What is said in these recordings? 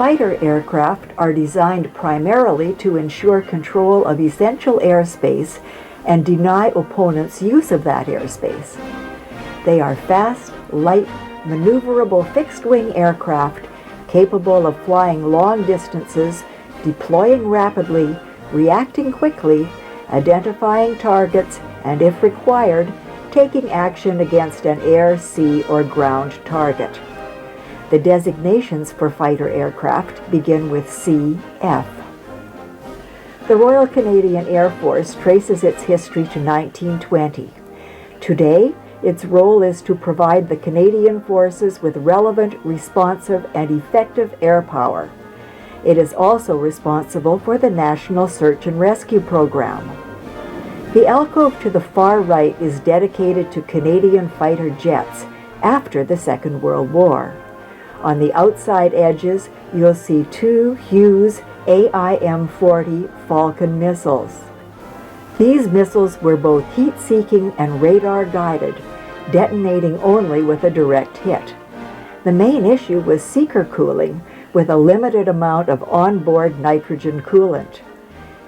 Fighter aircraft are designed primarily to ensure control of essential airspace and deny opponents use of that airspace. They are fast, light, maneuverable fixed-wing aircraft capable of flying long distances, deploying rapidly, reacting quickly, identifying targets, and if required, taking action against an air, sea, or ground target. The designations for fighter aircraft begin with CF. The Royal Canadian Air Force traces its history to 1920. Today, its role is to provide the Canadian Forces with relevant, responsive, and effective air power. It is also responsible for the National Search and Rescue Program. The alcove to the far right is dedicated to Canadian fighter jets after the Second World War. On the outside edges, you'll see two Hughes AIM-40 Falcon missiles. These missiles were both heat-seeking and radar-guided, detonating only with a direct hit. The main issue was seeker cooling, with a limited amount of onboard nitrogen coolant.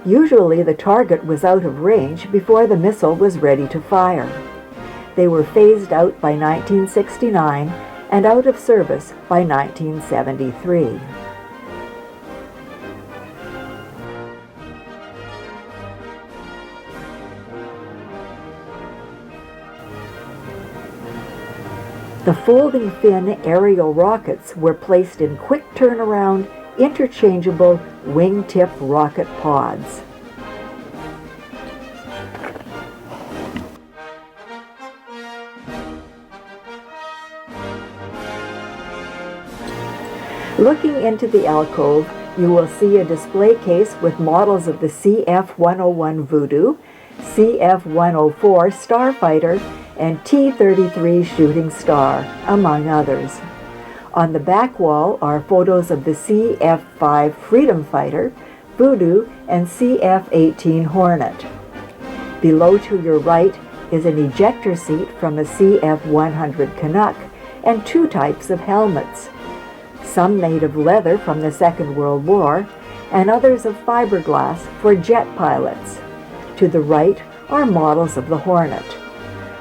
Usually the target was out of range before the missile was ready to fire. They were phased out by 1969 and out of service by 1973. The folding fin aerial rockets were placed in quick turnaround, interchangeable wingtip rocket pods. Looking into the alcove, you will see a display case with models of the CF-101 Voodoo, CF-104 Starfighter, and T-33 Shooting Star, among others. On the back wall are photos of the CF-5 Freedom Fighter, Voodoo, and CF-18 Hornet. Below to your right is an ejector seat from a CF-100 Canuck and two types of helmets, some made of leather from the Second World War and others of fiberglass for jet pilots. To the right are models of the Hornet.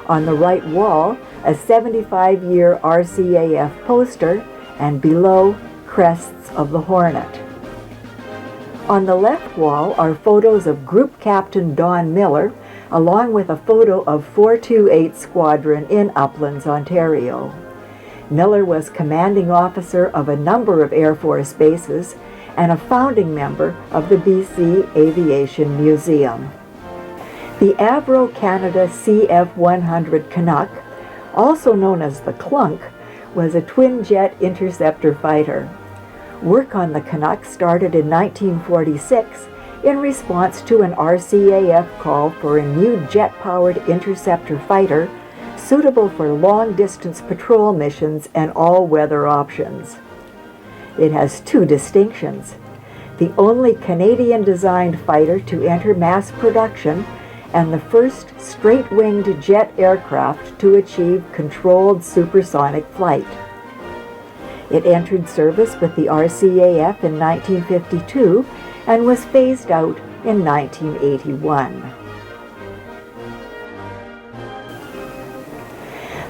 On the right wall, a 75-year RCAF poster, and below, crests of the Hornet. On the left wall are photos of Group Captain Don Miller, along with a photo of 428 Squadron in Uplands, Ontario. Miller was commanding officer of a number of Air Force bases and a founding member of the BC Aviation Museum. The Avro Canada CF-100 Canuck, also known as the Clunk, was a twin-jet interceptor fighter. Work on the Canuck started in 1946 in response to an RCAF call for a new jet-powered interceptor fighter suitable for long-distance patrol missions and all-weather options. It has two distinctions: the only Canadian-designed fighter to enter mass production and the first straight-winged jet aircraft to achieve controlled supersonic flight. It entered service with the RCAF in 1952 and was phased out in 1981.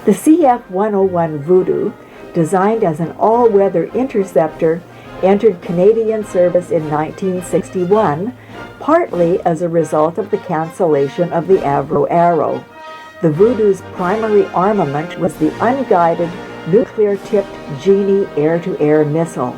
The CF-101 Voodoo, designed as an all-weather interceptor, entered Canadian service in 1961, partly as a result of the cancellation of the Avro Arrow. The Voodoo's primary armament was the unguided, nuclear-tipped Genie air-to-air missile.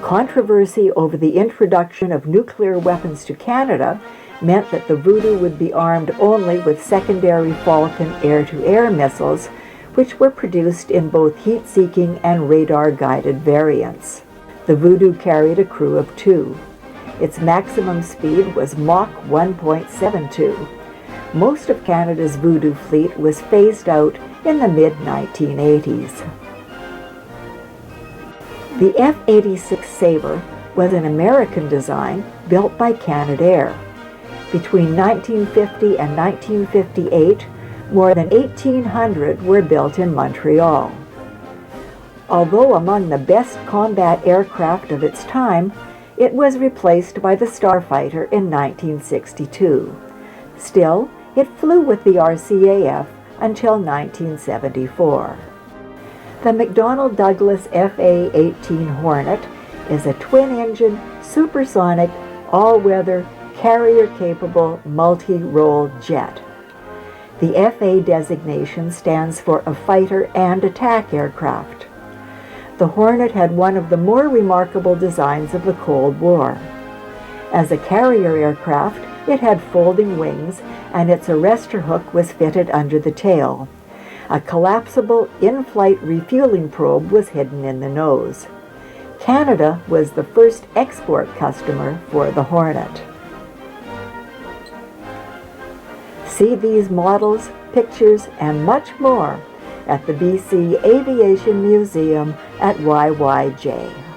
Controversy over the introduction of nuclear weapons to Canada meant that the Voodoo would be armed only with secondary Falcon air-to-air missiles, which were produced in both heat-seeking and radar-guided variants. The Voodoo carried a crew of 2. Its maximum speed was Mach 1.72. Most of Canada's Voodoo fleet was phased out in the mid-1980s. The F-86 Sabre was an American design built by Canadair. Between 1950 and 1958, more than 1,800 were built in Montreal. Although among the best combat aircraft of its time, it was replaced by the Starfighter in 1962. Still, it flew with the RCAF until 1974. The McDonnell Douglas FA-18 Hornet is a twin-engine, supersonic, all-weather, carrier-capable, multi-role jet. The FA designation stands for a fighter and attack aircraft. The Hornet had one of the more remarkable designs of the Cold War. As a carrier aircraft, it had folding wings, and its arrestor hook was fitted under the tail. A collapsible in-flight refueling probe was hidden in the nose. Canada was the first export customer for the Hornet. See these models, pictures, and much more at the BC Aviation Museum at YYJ.